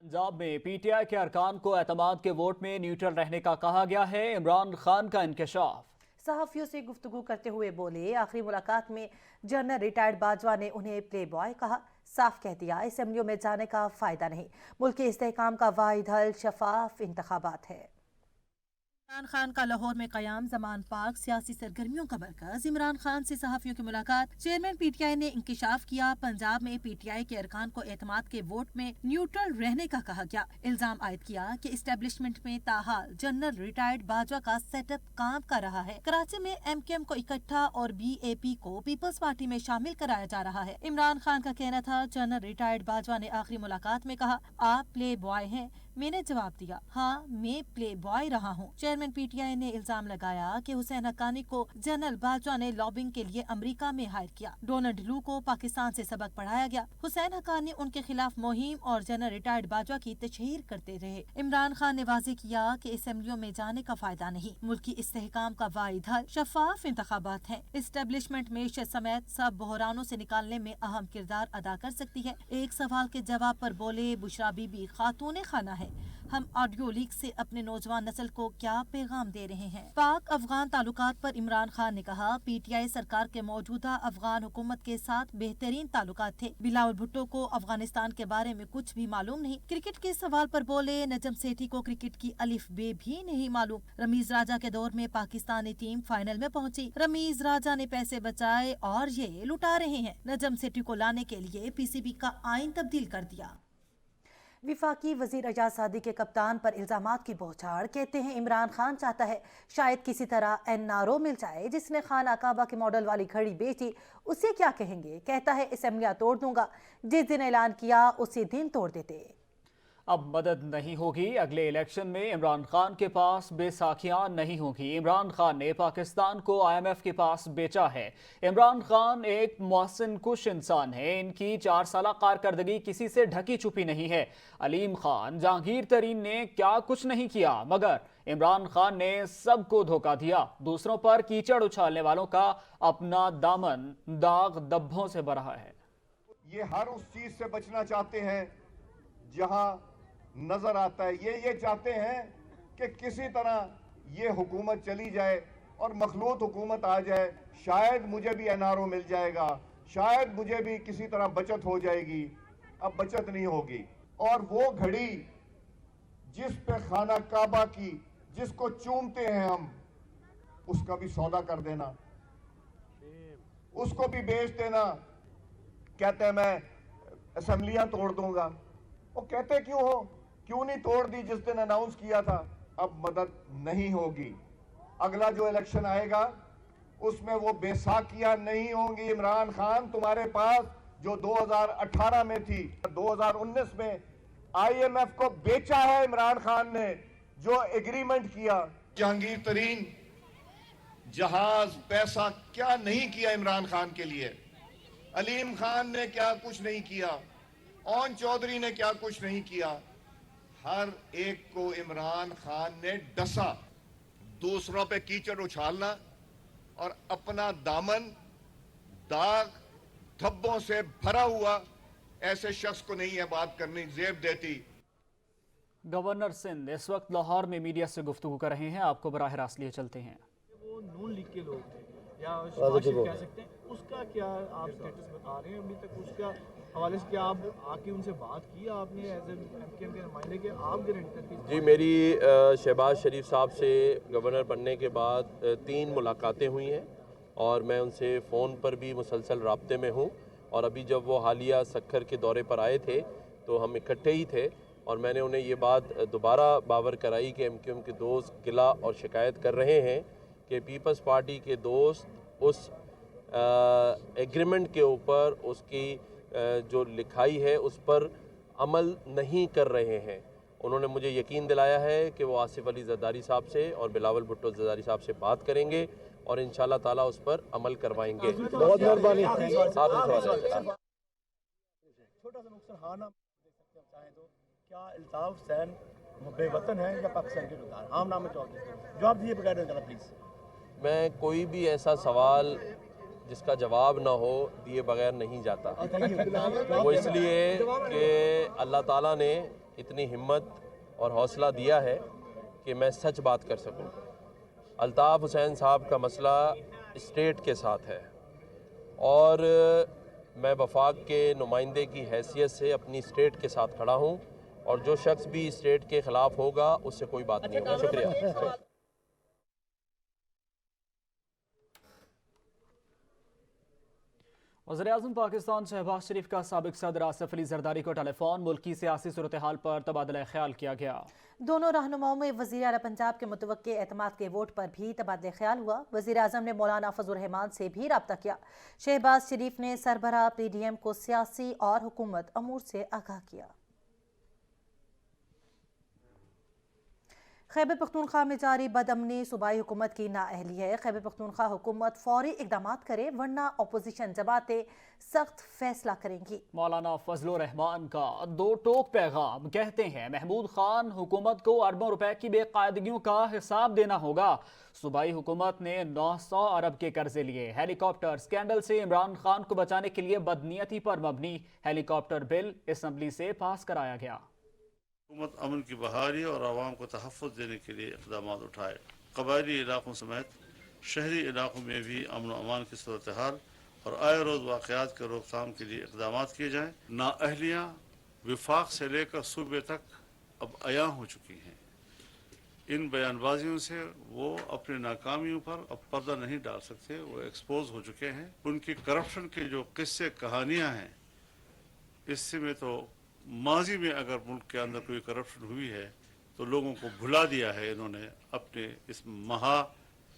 पंजाब में पीटीआई के अरकान को एतमाद के वोट में न्यूट्रल रहने का कहा गया है। इमरान खान का इंकशाफ। सहाफियों से गुफ्तगू करते हुए बोले, आखिरी मुलाकात में जनरल रिटायर्ड बाजवा ने उन्हें प्ले बॉय कहा। साफ कह दिया, असेंबलियों में जाने का फायदा नहीं। मुल्क के इस्तेहकाम का वाहिद हल शफाफ इंतखाबात है। इमरान खान का लाहौर में कयाम जमान पाक सियासी सरगर्मियों का मरकज। इमरान खान से सहाफियों की मुलाकात। चेयरमैन पीटीआई ने इंकशाफ किया। पंजाब में पीटीआई के अरकान को एतमाद के वोट में न्यूट्रल रहने का कहा गया। इल्जाम आयद किया कि एस्टेब्लिशमेंट में ताहाल जनरल रिटायर्ड बाजवा का सेटअप काम कर रहा है। कराची में एमकेएम को इकट्ठा और बीएपी को पीपल्स पार्टी में शामिल कराया जा रहा है। इमरान खान का कहना था, जनरल रिटायर्ड बाजवा ने आखिरी मुलाकात में कहा, आप प्ले बॉय हैं। मैंने जवाब दिया, हाँ मैं प्ले बॉय रहा हूँ। चेयरमैन पीटीआई ने इल्जाम लगाया कि हुसैन हक्कानी को जनरल बाजवा ने लॉबिंग के लिए अमेरिका में हायर किया। डोनाल्ड लू को पाकिस्तान से सबक पढ़ाया गया। हुसैन हक्कानी उनके खिलाफ मुहिम और जनरल रिटायर्ड बाजवा की तशहीर करते रहे। इमरान खान ने वाज़ेह किया कि असेंबलियों में जाने का फायदा नहीं। मुल्क की इस्तेहकाम का वाहिद हल शफाफ इंतखाबात है। एस्टेब्लिशमेंट मेशत समेत सब बहरानों से निकालने में अहम किरदार अदा कर सकती है। एक सवाल के जवाब पर बोले बुशरा बीबी, खातून खाना है, हम ऑडियो लीक से अपने नौजवान नस्ल को क्या पैगाम दे रहे हैं। पाक अफगान ताल्लुकात पर इमरान खान ने कहा, पीटीआई सरकार के मौजूदा अफगान हुकूमत के साथ बेहतरीन ताल्लुकात थे। बिलावल भुट्टो को अफगानिस्तान के बारे में कुछ भी मालूम नहीं। क्रिकेट के सवाल पर बोले, नजम सेठी को क्रिकेट की अलिफ बे भी नहीं मालूम। रमीज राजा के दौर में पाकिस्तानी टीम फाइनल में पहुंची। रमीज राजा ने पैसे बचाए और ये लुटा रहे हैं। नजम सेठी को लाने के लिए पीसीबी का आइन तब्दील कर दिया। विफाकी वजीर एजाज सादी के कप्तान पर इल्जामात की बौछार। कहते हैं इमरान खान चाहता है शायद किसी तरह एनआरओ मिल जाए। जिसने खान अकाबा के मॉडल वाली घड़ी बेची उसे क्या कहेंगे। कहता है असेंबलियां तोड़ दूंगा। जिस दिन ऐलान किया उसी दिन तोड़ देते। अब मदद नहीं होगी। अगले इलेक्शन में इमरान खान के पास बेसाखियां नहीं होंगी। इमरान खान ने पाकिस्तान को IMF के पास बेचा है। इमरान खान एक मोहसिन कुश इंसान है। इनकी 4 साल कारकर्दगी किसी से ढकी छुपी नहीं है। अलीम खान, जहांगीर तरीन ने क्या कुछ नहीं किया, मगर इमरान खान ने सबको धोखा दिया। दूसरों पर कीचड़ उछालने वालों का अपना दामन दाग धब्बों से भरा है। ये हर उस चीज से बचना चाहते हैं जहां नजर आता है। ये चाहते हैं कि किसी तरह ये हुकूमत चली जाए और मखलूत हुकूमत आ जाए। शायद मुझे भी एनआरओ मिल जाएगा, शायद मुझे भी किसी तरह बचत हो जाएगी। अब बचत नहीं होगी। और वो घड़ी जिस पे खाना काबा की जिसको चूमते हैं हम, उसका भी सौदा कर देना, उसको भी बेच देना। कहते हैं मैं असेंबलियां तोड़ दूंगा। वो कहते क्यों हो, क्यों नहीं तोड़ दी जिस दिन अनाउंस किया था। अब मदद नहीं होगी। अगला जो इलेक्शन आएगा उसमें वो बेसाखियां नहीं होंगी। इमरान खान, तुम्हारे पास जो 2018 में थी, 2019 में IMF को बेचा है इमरान खान ने। जो एग्रीमेंट किया, जहांगीर तरीन, जहाज, पैसा क्या नहीं किया इमरान खान के लिए। अलीम खान ने क्या कुछ नहीं किया। ओन चौधरी ने क्या कुछ नहीं किया। हर एक को इमरान खान ने डसा। दूसरों पे कीचड़ उछालना और अपना दामन दाग धब्बों से भरा हुआ, ऐसे शख्स को नहीं है बात करनी जेब देती। गवर्नर सिंध इस वक्त लाहौर में मीडिया से गुफ्तगू कर रहे हैं। आपको बराह रास्त लिए चलते हैं। वो नून लीग के लोग थे या कह सकते हैं, उसका क्या आप स्टेटस बता रहे हैं अभी तक? उसका हवाले से क्या आप आके उनसे बात की आपने एज एमकेएम के नुमाइंदे के? आप गारंटी? जी, मेरी शहबाज शरीफ साहब से गवर्नर बनने के बाद 3 मुलाकातें हुई हैं और मैं उनसे फ़ोन पर भी मुसलसल राब्ते में हूँ। और अभी जब वो हालिया सक्खर के दौरे पर आए थे तो हम इकट्ठे ही थे और मैंने उन्हें ये बात दोबारा बावर कराई कि एमकेएम के दोस्त गिला और शिकायत कर रहे हैं कि पीपल्स पार्टी के दोस्त उस एग्रीमेंट के ऊपर, उसकी जो लिखाई है उस पर अमल नहीं कर रहे हैं। उन्होंने मुझे यकीन दिलाया है कि वो आसिफ अली जरदारी साहब से और बिलावल भुट्टो जरदारी साहब से बात करेंगे और इंशाल्लाह ताला उस पर अमल करवाएंगे। बहुत मेहरबानी। छोटा सा नुकसान हाँ ना देख सकते हैं चाहें तो, क्या अल्ताफ हुसैन बेवतन है या पाकिस्तान के रुदार? हाँ नाम जवाब दीजिए बगैर प्लीज़। मैं कोई भी ऐसा सवाल जिसका जवाब ना हो दिए बगैर नहीं जाता। वो इसलिए कि अल्लाह ताला ने इतनी हिम्मत और हौसला दिया है कि मैं सच बात कर सकूं। अल्ताफ़ हुसैन साहब का मसला स्टेट के साथ है और मैं वफाक के नुमाइंदे की हैसियत से अपनी स्टेट के साथ खड़ा हूं और जो शख्स भी स्टेट के ख़िलाफ़ होगा उससे कोई बात नहीं होगी। शुक्रिया। वज़ीर-ए-आज़म पाकिस्तान शहबाज शरीफ का साबिक सदर आसिफ अली जरदारी को टेलीफोन मुल्की सियासी सूरत हाल पर तबादला ख्याल किया गया। दोनों रहनुमाओं में वज़ीर आला पंजाब के मुतवक्के एतमाद के वोट पर भी तबादला ख्याल हुआ। वज़ीर आज़म ने मौलाना फजल रहमान से भी रब्ता किया। शहबाज शरीफ ने सरबराह PDM को सियासी और हुकूमत अमूर से आगाह किया। खैबर पख्तूनख्वा में जारी बदअमनी सूबाई हुकूमत की नाअहली है। खैबर पख्तूनख्वा हुकूमत फौरी इकदामात करे वरना अपोजिशन जमातें सख्त फैसला करेंगी। मौलाना फजल रहमान का दो टोक पैगाम, कहते हैं महमूद खान हुकूमत को अरबों रुपए की बेकायदगियों का हिसाब देना होगा। सूबाई हुकूमत ने 900 अरब के कर्जे लिए। हेलीकॉप्टर स्कैंडल से इमरान खान को बचाने के लिए बदनीयती पर मबनी हेलीकॉप्टर बिल असम्बली से पास कराया गया। हुकूमत अमन की बहाली और आवाम को तहफ़्फ़ुज़ देने के लिए इक़दाम उठाए। कबायली इलाकों समेत शहरी इलाकों में भी अमन व अमान की सूरत हाल और आए रोज़ वाक़यात के रोकथाम के लिए इक़दाम किए जाएँ। नाअहलियाँ विफाक से लेकर सूबे तक अब अयां हो चुकी हैं। इन बयानबाजियों से वो अपनी नाकामियों पर अब पर्दा नहीं डाल सकते, वो एक्सपोज हो चुके हैं। उनकी करप्शन के जो किस्से कहानियाँ हैं, इससे में तो माजी में अगर मुल्क के अंदर कोई करप्शन हुई है तो लोगों को भुला दिया है इन्होंने अपने इस महा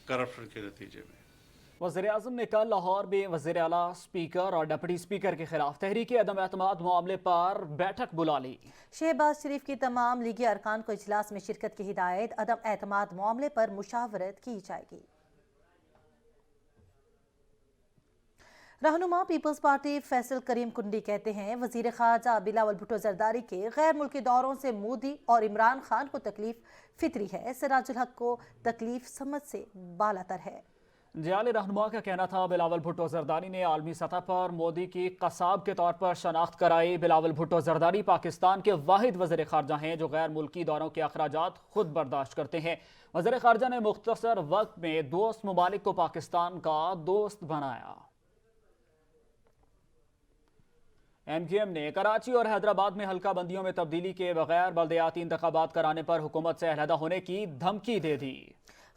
करप्शन के नतीजे में। वज़ीर-ए-आज़म ने कल लाहौर में वज़ीर आला, स्पीकर और डिप्टी स्पीकर के खिलाफ तहरीक अदम एतमाद मामले पर बैठक बुला ली। शहबाज शरीफ की तमाम लीगी अरकान को इजलास में शिरकत की हिदायत। अदम एतमाद मामले पर मुशावरत की जाएगी। रहनुमा पीपल्स पार्टी फैसल करीम कुंडी कहते हैं वजीर खारजा बिलावल भुट्टो जरदारी के गैर मुल्की दौरों से मोदी और इमरान खान को तकलीफ फितरी है। सिराजुल हक को तकलीफ समझ से बालातर है। जाली रहनुमा का कहना था बिलावल भुट्टो जरदारी ने आलमी सतह पर मोदी की कसाब के तौर पर शनाख्त कराई। बिलावल भुट्टो जरदारी पाकिस्तान के वाहिद वज़ीर खारजा हैं जो गैर मुल्की दौरों के अखराजात खुद बर्दाश्त करते हैं। वज़ीर खारजा ने मुख्तसर वक्त में दोस्त ममालिक को पाकिस्तान का दोस्त बनाया। MQM ने कराची और हैदराबाद में हल्का बंदियों में तब्दीली के बगैर बल्दियाती इंतखाबात कराने पर हुकूमत से अलहदा होने की धमकी दे दी।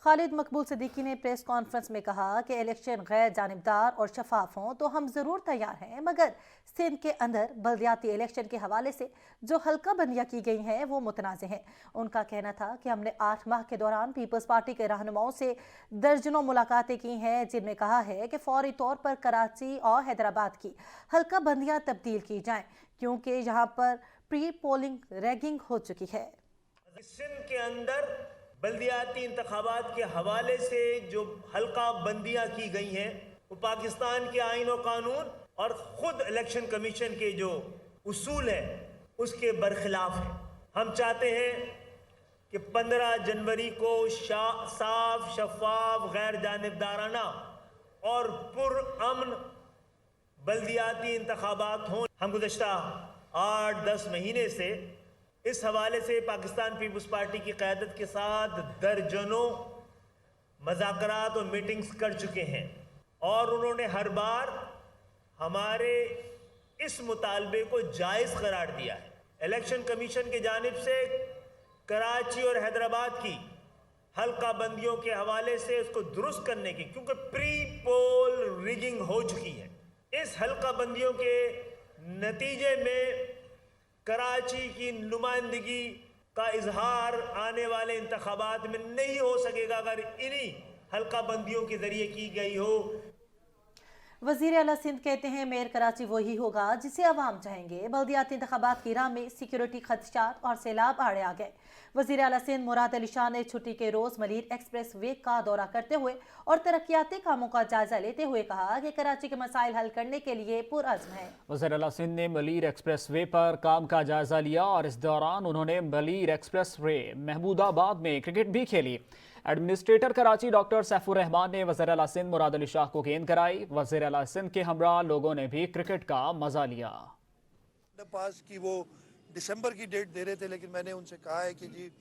खालिद मकबूल सिद्दीकी ने प्रेस कॉन्फ्रेंस में कहा कि इलेक्शन गैर जानिबदार और शफाफ हों तो हम ज़रूर तैयार हैं, मगर सिंध के अंदर बल्दियाती इलेक्शन के हवाले से जो हल्का बंदियाँ की गई हैं वो मुतनाज़ हैं। उनका कहना था कि हमने 8 माह के दौरान पीपल्स पार्टी के रहनुमाओं से दर्जनों मुलाकातें की हैं जिनमें कहा है कि फौरी तौर पर कराची और हैदराबाद की हल्का बंदियाँ तब्दील की जाएँ क्योंकि यहाँ पर प्री पोलिंग रैगिंग हो चुकी है। सिंध के अंदर बल्दियाती इंतखाबात के हवाले से जो हल्का बंदियां की गई हैं वो पाकिस्तान के आईन और कानून और खुद इलेक्शन कमीशन के जो उसूल है उसके बरखिलाफ है। हम चाहते हैं कि 15 जनवरी को साफ, शफाफ, गैर जानिबदाराना और पुरअमन बल्दियाती इंतखाबात हों। हम गुज़श्ता 8-10 महीने से इस हवाले से पाकिस्तान पीपल्स पार्टी की क़यादत के साथ दर्जनों मज़ाकरात और मीटिंग्स कर चुके हैं और उन्होंने हर बार हमारे इस मुतालबे को जायज़ करार दिया है। इलेक्शन कमीशन की जानिब से कराची और हैदराबाद की हल्का बंदियों के हवाले से उसको दुरुस्त करने की, क्योंकि प्री पोल रिगिंग हो चुकी है। इस हल्का बंदियों के नतीजे में कराची की नुमाइंदगी का इजहार आने वाले इंतखाबात में नहीं हो सकेगा अगर इन्हीं हल्का बंदियों के जरिए की गई हो। वज़ीर आला सिंध कहते हैं मेयर कराची वही होगा जिसे अवाम चाहेंगे। बल्दियाती इंतखाबात की राह में सिक्योरिटी खदशात और सैलाब आड़े आ गए। वज़ीर आला सिंध मुराद अली शाह ने छुट्टी के रोज़ मलीर एक्सप्रेस वे का दौरा करते हुए और तरक्याती कामों का जायजा लेते हुए कहा कि कराची के मसाइल हल करने के लिए पुरअज़्म है। वज़ीर आला सिंध ने मलीर एक्सप्रेस वे पर काम का जायजा लिया और इस दौरान उन्होंने मलीर एक्सप्रेस वे महमूदाबाद में क्रिकेट भी खेली। एडमिनिस्ट्रेटर कराची डॉक्टर सैफुर रहमान ने वज़ीर आला सिंध मुराद अली शाह को गेंद कराई। वज़ीर आला सिंध के हमरा लोगों ने भी क्रिकेट का मजा लिया। पास की वो दिसंबर की डेट दे रहे थे, लेकिन मैंने उनसे कहा है कि जी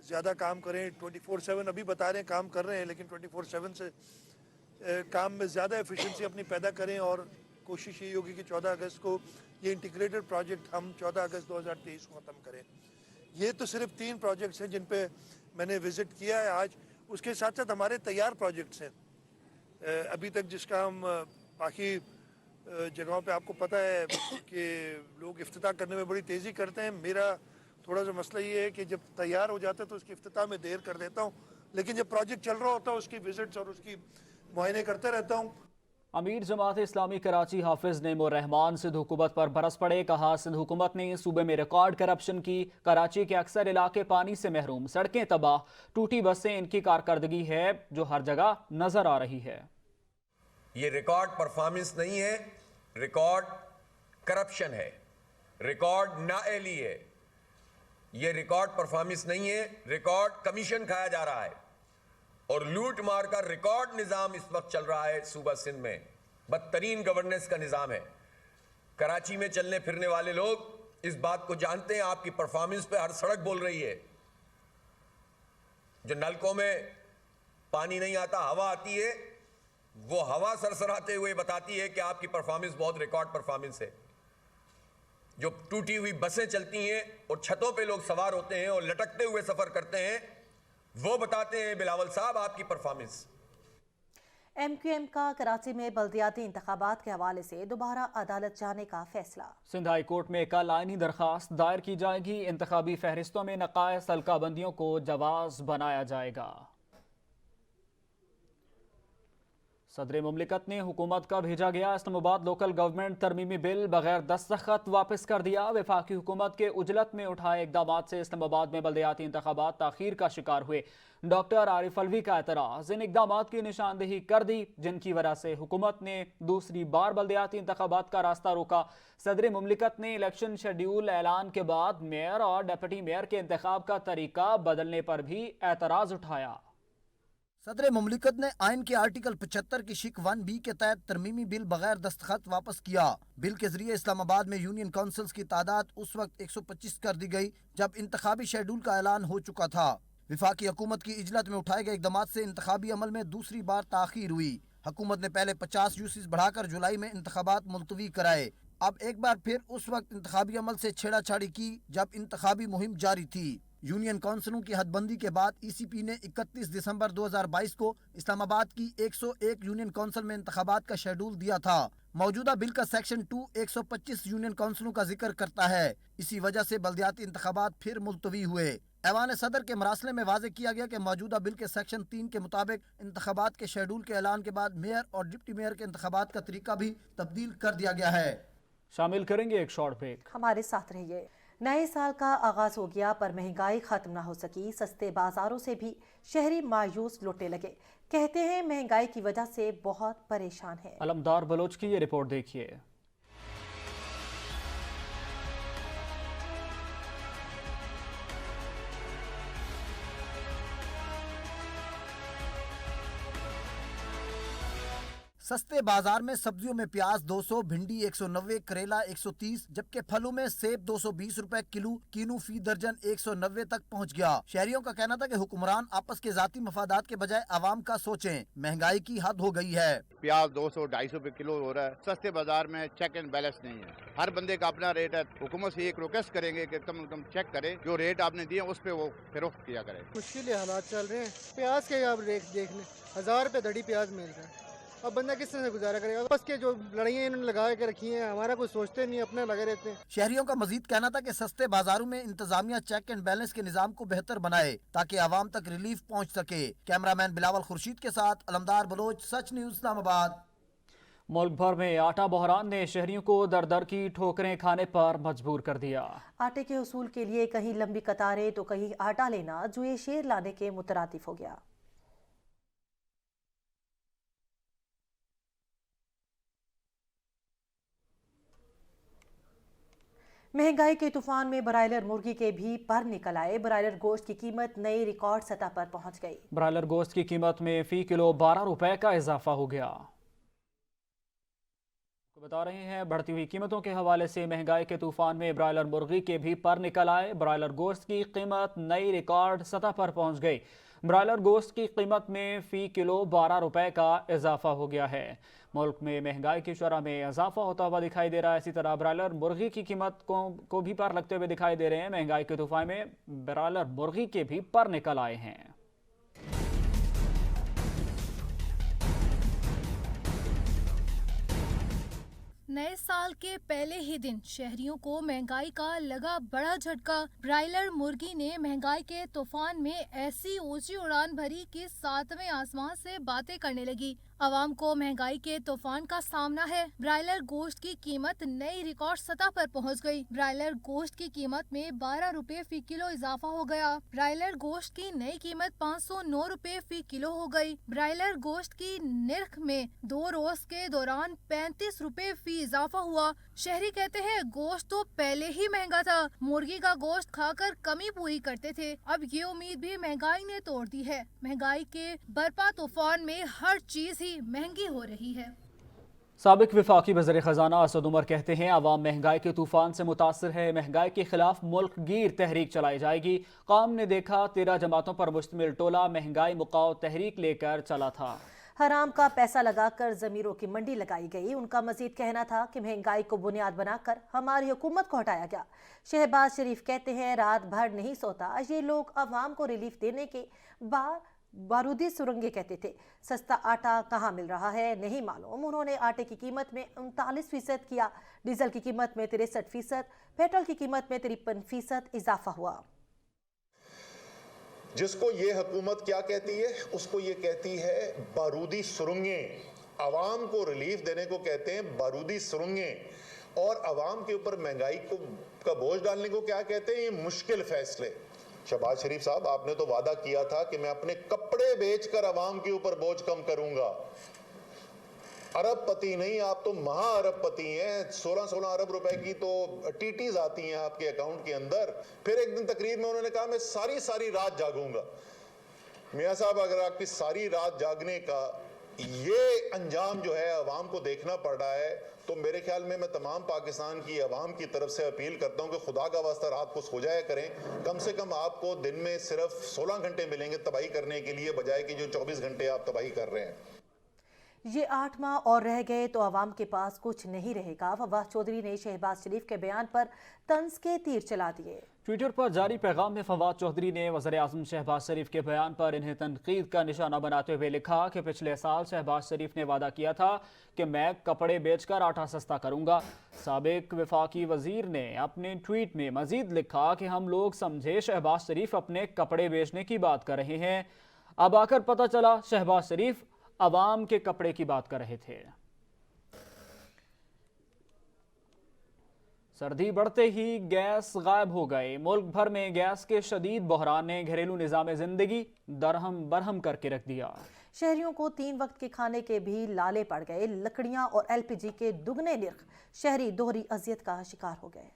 ज़्यादा काम करें, 24/7 अभी बता रहे हैं काम कर रहे हैं, लेकिन 24/7 से काम में ज़्यादा एफिशिएंसी अपनी पैदा करें और कोशिश ये होगी कि 14 अगस्त को ये इंटीग्रेटेड प्रोजेक्ट हम 14 अगस्त 2023 को ख़त्म करें। ये तो सिर्फ 3 प्रोजेक्ट्स हैं जिन पे मैंने विज़िट किया है आज। उसके साथ साथ हमारे तैयार प्रोजेक्ट्स हैं अभी तक, जिसका हम बाकी जगहों पे आपको पता है कि लोग इफ्तिताह करने में बड़ी तेज़ी करते हैं। मेरा थोड़ा सा मसला ये है कि जब तैयार हो जाता है तो उसकी इफ्तिताह में देर कर देता हूँ, लेकिन जब प्रोजेक्ट चल रहा होता है उसकी विजिट्स और उसकी मुआयने करते रहता हूँ। अमीर जमात इस्लामी कराची हाफिज नेमुर रहमान सिंध हुकूमत पर बरस पड़े। कहा, सिंध हुकूमत ने सूबे में रिकॉर्ड करप्शन की, कराची के अक्सर इलाके पानी से महरूम, सड़कें तबाह, टूटी बसें इनकी कारकर्दगी है जो हर जगह नजर आ रही है। ये रिकॉर्ड परफॉर्मेंस नहीं है, रिकॉर्ड करप्शन है, रिकॉर्ड नाअहली है। ये रिकॉर्ड परफॉर्मेंस नहीं है, रिकॉर्ड कमीशन खाया जा रहा है और लूट मार का रिकॉर्ड निज़ाम इस वक्त चल रहा है सूबा सिंध में। बदतरीन गवर्नेंस का निज़ाम है। कराची में चलने फिरने वाले लोग इस बात को जानते हैं, आपकी परफॉर्मेंस पे हर सड़क बोल रही है। जो नलकों में पानी नहीं आता, हवा आती है, वो हवा सरसराते हुए बताती है कि आपकी परफॉर्मेंस बहुत रिकॉर्ड परफॉर्मेंस है। जो टूटी हुई बसें चलती हैं और छतों पे लोग सवार होते हैं और लटकते हुए सफर करते हैं, वो बताते हैं बिलावल साहब आपकी परफॉर्मेंस। MQM का कराची में बल्दियाती इंतखाबात के हवाले से दोबारा अदालत जाने का फैसला। सिंध हाई कोर्ट में कल आईनी दरखास्त दायर की जाएगी। इंतखाबी फहरिस्तों में नकायस हल्काबंदियों को जवाज बनाया जाएगा। सदर मुमलिकत ने हुकूमत का भेजा गया इस्लामाबाद लोकल गवर्नमेंट तरमीमी बिल बगैर दस्तखत वापस कर दिया। वफाकी हुकूमत के उजलत में उठाए इकदाम से इस्लामाबाद में बल्दियाती इंतखाबात ताखीर का शिकार हुए। डॉक्टर आरिफ अलवी का एतराज़, इन इकदाम की निशानदेही कर दी जिनकी वजह से हुकूमत ने दूसरी बार बल्दियाती इंतखाबात का रास्ता रोका। सदर मुमलिकत ने इलेक्शन शेड्यूल ऐलान के बाद मेयर और डिप्टी मेयर के इंतखाब का तरीका बदलने पर भी एतराज़ उठाया। सदर मुमलिकत ने आइन के आर्टिकल 75 की शिक 1B के तहत तरमीमी बिल बगैर दस्तखत वापस किया। बिल के जरिए इस्लामाबाद में यूनियन काउंसिल्स की तादाद उस वक्त 125 कर दी गई जब इंतखाबी शेड्यूल का ऐलान हो चुका था। विफाकी हुकूमत की इजलत में उठाए गए इकदाम से इंतखाबी अमल में दूसरी बार ताखीर हुई। हुकूमत ने पहले 50 यूसीज बढ़ाकर जुलाई में इंतखाबात मुलतवी कराए। अब एक बार फिर उस वक्त इंतखाबी अमल से छेड़ाछाड़ी की जब इंतखाबी मुहिम जारी थी। यूनियन काउंसिलों की हदबंदी के बाद ECP ने 31 दिसंबर 2022 को इस्लामाबाद की 101 यूनियन काउंसिल में इंतखाबात का शेड्यूल दिया था। मौजूदा बिल का सेक्शन 2 125 यूनियन काउंसिलों का जिक्र करता है। इसी वजह से बल्दियाती इंतखाबात फिर मुलतवी हुए। ऐवान सदर के मरासले में वाज़ेह किया गया कि मौजूदा बिल के सेक्शन 3 के मुताबिक इंतखाबात के शेड्यूल के ऐलान के बाद मेयर और डिप्टी मेयर के इंतखाबात का तरीका भी तब्दील कर दिया गया है। शामिल करेंगे एक शॉर्ट ब्रेक। हमारे साथ रहिए। नए साल का आगाज हो गया पर महंगाई खत्म ना हो सकी। सस्ते बाजारों से भी शहरी मायूस लौटने लगे। कहते हैं महंगाई की वजह से बहुत परेशान है। अलमदार बलोच की ये रिपोर्ट देखिए। सस्ते बाजार में सब्जियों में प्याज 200, भिंडी 190, करेला 130, जबकि फलों में सेब 220 रुपए किलो, कीनू फी दर्जन 190 तक पहुंच गया। शहरियों का कहना था कि हुक्मरान आपस के जाती मफादात के बजाय आवाम का सोचें। महंगाई की हद हो गई है। प्याज 200-250 रुपए किलो हो रहा है। सस्ते बाजार में चेक एंड बैलेंस नहीं है, हर बंदे का अपना रेट है। हुकूमत से एक रिक्वेस्ट करेंगे कि कम से कम चेक करें, जो रेट आपने दिए उस पे वो फरोख्त किया करें। मुश्किल हालात चल रहे हैं। प्याज के आप रेट देख लें, 1000 रुपए धड़ी प्याज मिल रहा है। अब बंदा किस तरह से गुजारा करेगा? बस के जो लड़ाइयाँ इन्होंने लगा के रखी हैं, हमारा कुछ सोचते नहीं, अपने लगे रहते हैं। शहरियों का मजीद कहना था कि सस्ते बाजारों में इंतजामिया चेक एंड बैलेंस के निजाम को बेहतर बनाए ताकि आवाम तक रिलीफ पहुँच सके। कैमरामैन बिलावल खुर्शीद के साथ अलमदार बलोच, सच न्यूज़ इस्लामाबाद। मुल्क भर में आटा बहरान ने शहरियों को दर दर की ठोकरें खाने पर मजबूर कर दिया। आटे के हुसूल के लिए कहीं लंबी कतारें तो कहीं आटा लेना जुए शेर लाने के मुतरादिफ हो गया। महंगाई के तूफान में ब्रायलर मुर्गी के भी पर निकल आए। ब्रायलर गोश्त की कीमत नई रिकॉर्ड सतह पर पहुंच गई। ब्रायलर गोश्त की कीमत में फी किलो 12 रुपए का इजाफा हो गया। बता रहे हैं बढ़ती हुई कीमतों के हवाले से महंगाई के तूफान में ब्रायलर मुर्गी के भी पर निकल आए। ब्रायलर गोश्त की कीमत नई रिकॉर्ड सतह पर पहुंच गई। ब्रायलर गोश्त की कीमत में फी किलो 12 रुपए का इजाफा हो गया है। मुल्क में महंगाई की शरह में इजाफा होता हुआ दिखाई दे रहा है। इसी तरह ब्रायलर मुर्गी की कीमत को भी पर लगते हुए दिखाई दे रहे हैं। महंगाई के तूफान में ब्रायलर मुर्गी के भी पर निकल आए हैं। नए साल के पहले ही दिन शहरियों को महंगाई का लगा बड़ा झटका। ब्रायलर मुर्गी ने महंगाई के तूफान में ऐसी ऊंची उड़ान भरी कि सातवें आसमान से बातें करने लगी। आवाम को महंगाई के तूफान का सामना है। ब्रायलर गोश्त की कीमत नई रिकॉर्ड सतह पर पहुंच गई। ब्रायलर गोश्त की कीमत में 12 रुपए फी किलो इजाफा हो गया। ब्रायलर गोश्त की नई कीमत 509 रुपए फी किलो हो गई। ब्रायलर गोश्त की निर्ख में 2 रोज के दौरान 35 रुपए फी इजाफा हुआ। शहरी कहते हैं गोश्त तो पहले ही महंगा था, मुर्गी का गोश्त खाकर कमी पूरी करते थे, अब ये उम्मीद भी महंगाई ने तोड़ दी है। महंगाई के बरपा तूफान में हर चीज ही महंगी हो रही है। साबिक वफाकी वज़ीर ख़जाना असद उमर कहते हैं आवाम महंगाई के तूफान से मुतासर है। महंगाई के खिलाफ मुल्क गिर तहरीक चलाई जाएगी। कौम ने देखा 13 जमातों पर मुश्तमिल टोला महंगाई मुकाओ तहरीक लेकर चला था। हराम का पैसा लगाकर ज़मीरों की मंडी लगाई गई। उनका मजीद कहना था कि महंगाई को बुनियाद बनाकर हमारी हुकूमत को हटाया गया। शहबाज शरीफ कहते हैं रात भर नहीं सोता। ये लोग अवाम को रिलीफ देने के बाद बारूदी सुरंगें कहते थे। सस्ता आटा कहाँ मिल रहा है नहीं मालूम। उन्होंने आटे की कीमत में 39% किया, डीजल की कीमत में 63%, पेट्रोल की कीमत में 53% इजाफा हुआ। जिसको ये हुकूमत क्या कहती है, उसको ये कहती है बारूदी सुरंगें। आवाम को रिलीफ देने को कहते हैं बारूदी सुरंगें, और आवाम के ऊपर महंगाई का बोझ डालने को क्या कहते हैं, ये मुश्किल फैसले। शहबाज शरीफ साहब, आपने तो वादा किया था कि मैं अपने कपड़े बेचकर आवाम के ऊपर बोझ कम करूंगा। अरबपति नहीं, आप तो महा अरबपति हैं। 16-16 अरब रुपए की तो टीटीज आती हैं आपके अकाउंट के अंदर। फिर एक दिन तकरीर में उन्होंने कहा मैं सारी रात जागूंगा। मियां साहब, अगर आपकी सारी रात जागने का ये अंजाम जो है अवाम को देखना पड़ रहा है, तो मेरे ख्याल में मैं तमाम पाकिस्तान की अवाम की तरफ से अपील करता हूं कि खुदा का वास्ता रात को सो जाया करें। कम से कम आपको दिन में सिर्फ 16 घंटे मिलेंगे तबाही करने के लिए, बजाय कि जो 24 घंटे आप तबाही कर रहे हैं। ये 8 माह और रह गए तो आवाम के पास कुछ नहीं रहेगा। फवाद चौधरी ने शहबाज शरीफ के बयान पर तंज के तीर चला दिए। ट्विटर पर जारी पैगाम में फवाद चौधरी ने वज़ीर-ए-आज़म शहबाज शरीफ के बयान पर इन्हें तनकीद का निशाना बनाते हुए लिखा कि पिछले साल शहबाज शरीफ ने वादा किया था कि मैं कपड़े बेचकर आटा सस्ता करूंगा। साबिक वफाकी वजीर ने अपने ट्वीट में मजीद लिखा कि हम लोग समझे शहबाज शरीफ अपने कपड़े बेचने की बात कर रहे हैं, अब आकर पता चला शहबाज शरीफ अवाम के कपड़े की बात कर रहे थे। सर्दी बढ़ते ही गैस गायब हो गए। मुल्क भर में गैस के शदीद बहरान ने घरेलू निज़ाम जिंदगी दरहम बरहम करके रख दिया। शहरियों को 3 वक्त के खाने के भी लाले पड़ गए। लकड़ियां और LPG के दुगने निर्ख, शहरी दोहरी अजियत का शिकार हो गए।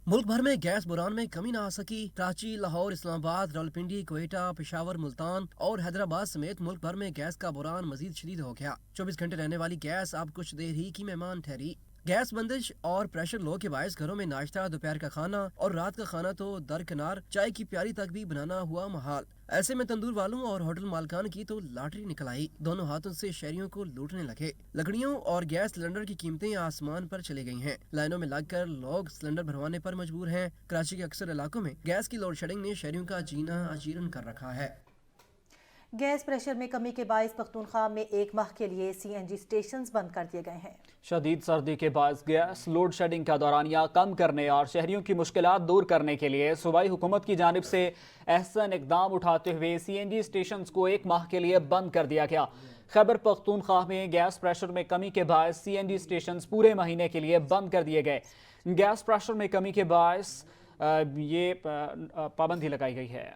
मुल्क भर में गैस बुरान में कमी न आ सकी। कराची, लाहौर, इस्लामाबाद, रावलपिंडी, क्वेटा, पेशावर, मुल्तान और हैदराबाद समेत मुल्क भर में गैस का बुरान मजीद शदीद हो गया। 24 घंटे रहने वाली गैस अब कुछ देर ही की मेहमान ठहरी। गैस बंदिश और प्रेशर लो के बायस घरों में नाश्ता, दोपहर का खाना और रात का खाना तो दरकिनार, चाय की प्याली तक भी बनाना हुआ महाल। ऐसे में तंदूर वालों और होटल मालकान की तो लॉटरी निकल आई। दोनों हाथों से शहरियों को लूटने लगे। लकड़ियों और गैस सिलेंडर की कीमतें आसमान पर चली गई हैं। लाइनों में लगकर लोग सिलेंडर भरवाने पर मजबूर हैं। कराची के अक्सर इलाकों में गैस की लोड शेडिंग ने शहरियों का जीना अजीरन कर रखा है। गैस प्रेशर में कमी के बायस पख्तूनख्वा में 1 माह के लिए CNG स्टेशंस बंद कर दिए गए हैं। शदीद सर्दी के बायस गैस लोड शेडिंग का दौरानिया कम करने और शहरियों की मुश्किलात दूर करने के लिए सूबाई हुकूमत की जानिब से अहसन इकदाम उठाते हुए CNG स्टेशंस को 1 माह के लिए बंद कर दिया गया। खैबर पख्तूनख्वा में गैस प्रेशर में कमी के बायस CNG स्टेशंस पूरे महीने के लिए बंद कर दिए गए। गैस प्रेशर में कमी के बायस ये पाबंदी लगाई गई है।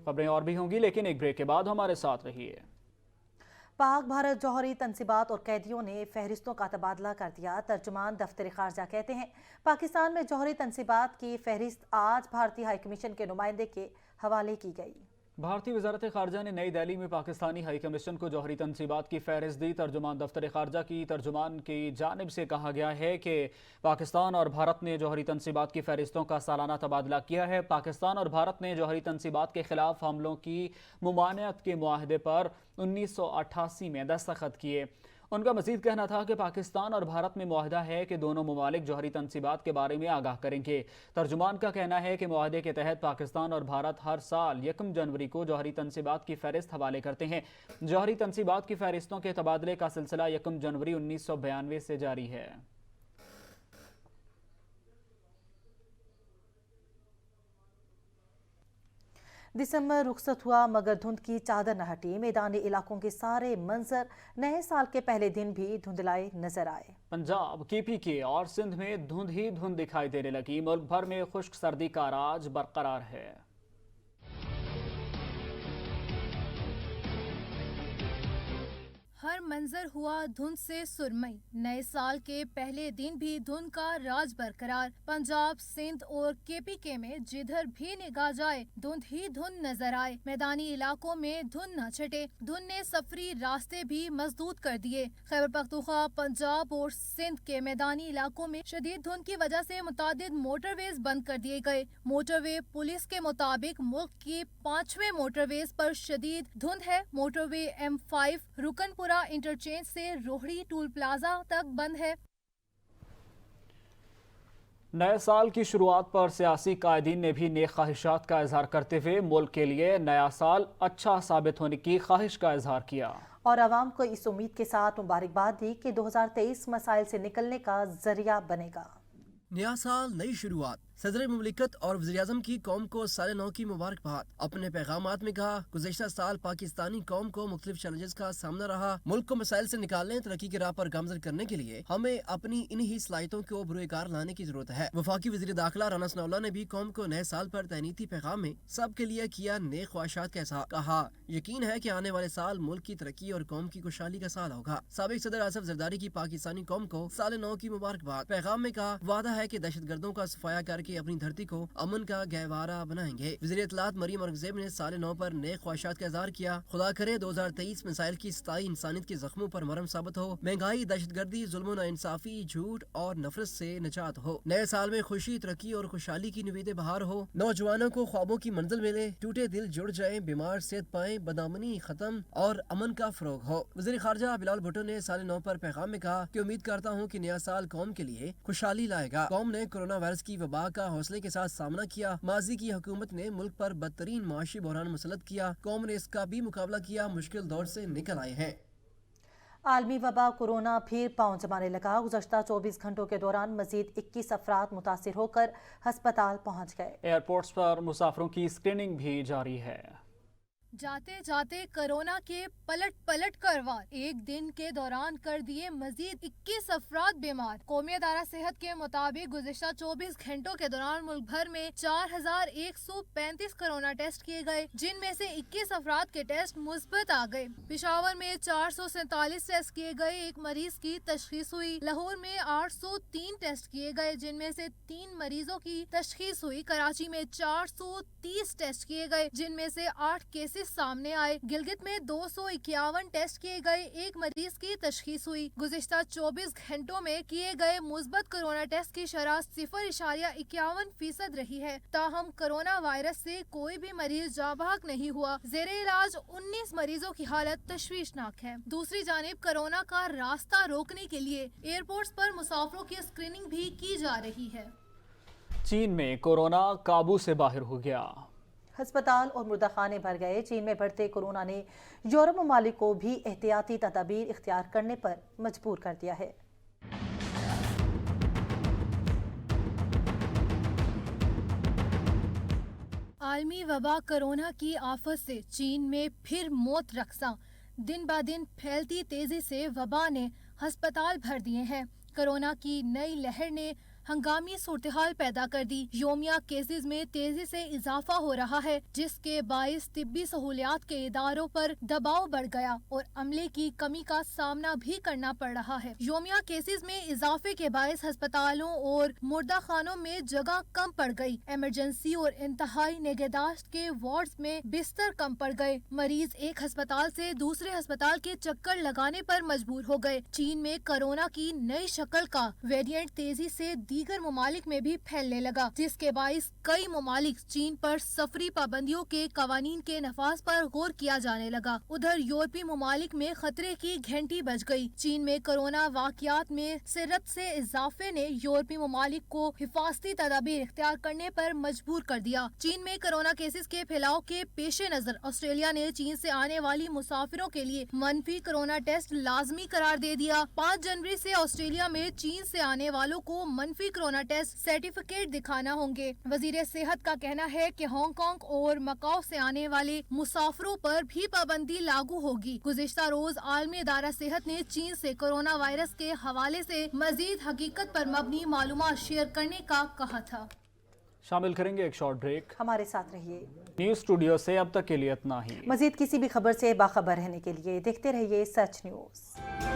खबरें और भी होंगी, लेकिन एक ब्रेक के बाद हमारे साथ रहिए। पाक भारत जौहरी तनसीबात और कैदियों ने फहरिस्तों का तबादला कर दिया। तर्जुमान दफ्तर खारजा कहते हैं पाकिस्तान में जौहरी तनसीबात की फहरिस्त आज भारतीय हाई कमीशन के नुमाइंदे के हवाले की गई। भारतीय वजारत खारजा ने नई दिल्ली में पाकिस्तानी हाई कमीशन को जौहरी तनसीबात की फहरिस्त दी। तर्जुमान दफ्तर खारजा की तर्जुमान की जानिब से कहा गया है कि पाकिस्तान और भारत ने जौहरी तनसीबात की फहरिस्तों का सालाना तबादला किया है। पाकिस्तान और भारत ने जौहरी तनसीबात के खिलाफ हमलों की मुमानियत के मुआहदे पर 1988 में दस्तखत किए। उनका मजीद कहना था कि पाकिस्तान और भारत में मुआहदा है कि दोनों ममालिक जौहरी तनसीबात के बारे में आगाह करेंगे। तर्जुमान का कहना है कि मुआहदे के तहत पाकिस्तान और भारत हर साल 1 जनवरी को जौहरी तनसीबात की फहरिस्त हवाले करते हैं। जौहरी तनसीबात की फहरिस्तों के तबादले का सिलसिला 1 जनवरी 1992 से जारी है। दिसंबर रुखसत हुआ मगर धुंध की चादर न हटी। मैदानी इलाकों के सारे मंजर नए साल के पहले दिन भी धुंधलाए नजर आए। पंजाब, KPK और सिंध में धुंध ही धुंध दिखाई देने लगी। मुल्क भर में खुश्क सर्दी का राज बरकरार है। हर मंजर हुआ धुंध से सुरमई। नए साल के पहले दिन भी धुंध का राज बरकरार। पंजाब, सिंध और KPK में जिधर भी निगाह जाए धुंध ही धुंध नजर आए। मैदानी इलाकों में धुंध न छटे। धुंध ने सफरी रास्ते भी मजदूद कर दिए। खैबर पख्तूनख्वा, पंजाब और सिंध के मैदानी इलाकों में शदीद धुंध की वजह से मुतादिद मोटरवेज बंद कर दिए गए। मोटरवे पुलिस के मुताबिक मुल्क की 5वें मोटरवेज पर शदीद धुंध है। मोटरवे M5 रुकनपुरा इंटरचेंज से रोहड़ी टूल प्लाजा तक बंद है। नए साल की शुरुआत पर सियासी कायदीन ने भी नेक ख्वाहिशात का इजहार करते हुए मुल्क के लिए नया साल अच्छा साबित होने की ख्वाहिश का इजहार किया और आवाम को इस उम्मीद के साथ मुबारकबाद दी कि 2023 मसाइल से निकलने का जरिया बनेगा। नया साल, नई शुरुआत। सदर मुमलिकत और वज़ीर-ए-आज़म की कौम को साल नौ की मुबारकबाद। अपने पैगामात में कहा, गुज़िश्ता साल पाकिस्तानी कौम को मुख्तलिफ चैलेंजेस का सामना रहा। मुल्क को मसाइल से निकालने, तरक्की की राह पर गामजन करने के लिए हमें अपनी इन्हीं सलाहियतों को बुरुकार लाने की जरूरत है। वफाकी वज़ीर दाखिला राना सनाउल्लाह ने भी कौम को नए साल पर तैनीती पैगाम में सबके लिए किया नेक ख्वाहिशात का इज़हार। कहा, यकीन है कि आने वाले साल मुल्क की तरक्की और कौम की खुशहाली का साल होगा। साबिक सदर आसिफ जरदारी की पाकिस्तानी कौम को साल नौ की मुबारकबाद। पैगाम में कहा, वादा है कि दहशतगर्दों का सफाया करके अपनी धरती को अमन का गहवारा बनाएंगे। वज़ीर इत्तलात मरियम औरंगज़ेब ने साल नौ पर नए ख्वाहिशात का इज़हार किया। खुदा करे 2023 मिसाइल की सताई इंसानियत के जख्मों पर मरहम साबित हो। महंगाई, दहशतगर्दी, जुल्म, नाइंसाफी, झूठ और नफरत से निजात हो। नए साल में खुशी, तरक्की और खुशहाली की निवेदे बहार हो। नौजवानों को ख्वाबों की मंजिल मिले, टूटे दिल जुड़ जाए, बीमार सेहत पाए, बदअमनी खत्म और अमन का फरोग हो। वज़ीर खारजा बिलाल भुट्टो ने साल नौ पर पैगाम में कहा कि उम्मीद करता हूँ कि नया साल कौम के लिए खुशहाली लाएगा। कौम ने कोरोना वायरस की वबा का हौसले के साथ सामना किया। माजी की हुकूमत ने मुल्क पर बदतरीन माशी बहरान मुसल्लत किया। कौम ने इसका भी मुकाबला किया, मुश्किल दौर से निकल आए हैं। आलमी वबा कोरोना फिर पांव जमाने लगा। गुज़श्ता 24 घंटों के दौरान मजीद 21 अफराद मुतासिर होकर अस्पताल पहुंच गए। एयरपोर्ट्स पर मुसाफिरों की स्क्रीनिंग भी जारी है। जाते जाते कोरोना के पलट कर वार। एक दिन के दौरान कर दिए मजीद 21 अफराद बीमार। कौमी अदारा सेहत के मुताबिक गुज़िश्ता 24 घंटों के दौरान मुल्क भर में 4135 कोरोना टेस्ट किए गए, जिनमें से 21 अफराद के टेस्ट मुस्बत आ गए। पेशावर में 447 टेस्ट किए गए, एक मरीज की तशखीस हुई। लाहौर में 803 टेस्ट किए गए, जिनमें से 3 मरीजों की तशखीस हुई। कराची में 430 टेस्ट किए गए, जिनमें से 8 केसेस सामने आए। गिलगित में 251 टेस्ट किए गए, एक मरीज की तशखीस हुई। गुज़िश्ता 24 घंटों में किए गए मुस्बत कोरोना टेस्ट की शरह 0.51% रही है। ताहम कोरोना वायरस से कोई भी मरीज जाबाक नहीं हुआ। ज़ेरे इलाज 19 मरीजों की हालत तशवीशनाक है। दूसरी जानिब कोरोना का रास्ता रोकने के लिए एयरपोर्ट्स पर मुसाफिरों की स्क्रीनिंग भी की जा रही है। चीन में कोरोना काबू से बाहर हो गया। अस्पताल और मुर्दाखाने भर गए। चीन में बढ़ते कोरोना ने यूरोप ममालिक को भी एहतियाती तदाबीर इख्तियार करने पर मजबूर कर दिया है। आलमी वबा कोरोना की आफत से चीन में फिर मौत रक्सा। दिन ब दिन फैलती तेजी से वबा ने अस्पताल भर दिए हैं। कोरोना की नई लहर ने हंगामी सूरत-हाल पैदा कर दी। योमिया केसेस में तेजी से इजाफा हो रहा है, जिसके बाइस तिब्बी सहूलियात के इदारों पर दबाव बढ़ गया और अमले की कमी का सामना भी करना पड़ रहा है। योमिया केसेस में इजाफे के बाइस अस्पतालों और मुर्दा खानों में जगह कम पड़ गई। इमरजेंसी और इंतहाई निगहदाश्त के वार्ड्स में बिस्तर कम पड़ गए। मरीज एक अस्पताल से दूसरे अस्पताल के चक्कर लगाने पर मजबूर हो गए। चीन में कोरोना की नई शक्ल का वेरिएंट तेजी से दीगर ममालिक में भी फैलने लगा, जिसके बाइस कई ममालिक चीन पर सफरी पाबंदियों के कवानीन के नफाज पर गौर किया जाने लगा। उधर यूरोपीय ममालिक में खतरे की घंटी बज गई। चीन में कोरोना वाकयात में सिरत से इजाफे ने यूरोपीय ममालिक को हिफाजती तदाबीर इख्तियार करने पर मजबूर कर दिया। चीन में कोरोना केसेस के फैलाव के पेश नजर ऑस्ट्रेलिया ने चीन से आने वाली मुसाफिरों के लिए मनफी कोरोना टेस्ट लाजमी करार दे दिया। 5 जनवरी से ऑस्ट्रेलिया में चीन से आने वालों को मनफी कोरोना टेस्ट सर्टिफिकेट दिखाना होंगे। वजीर सेहत का कहना है कि हांगकांग और मकाओ से आने वाले मुसाफिरों पर भी पाबंदी लागू होगी। गुज़िश्ता रोज आलमी इदारा सेहत ने चीन से कोरोना वायरस के हवाले से मजीद हकीकत पर मबनी मालूमात शेयर करने का कहा था। शामिल करेंगे एक शॉर्ट ब्रेक। हमारे साथ रहिए। न्यूज़ स्टूडियो से अब तक के लिए इतना ही। मजीद किसी भी खबर से बाखबर रहने के लिए देखते रहिए सच न्यूज़।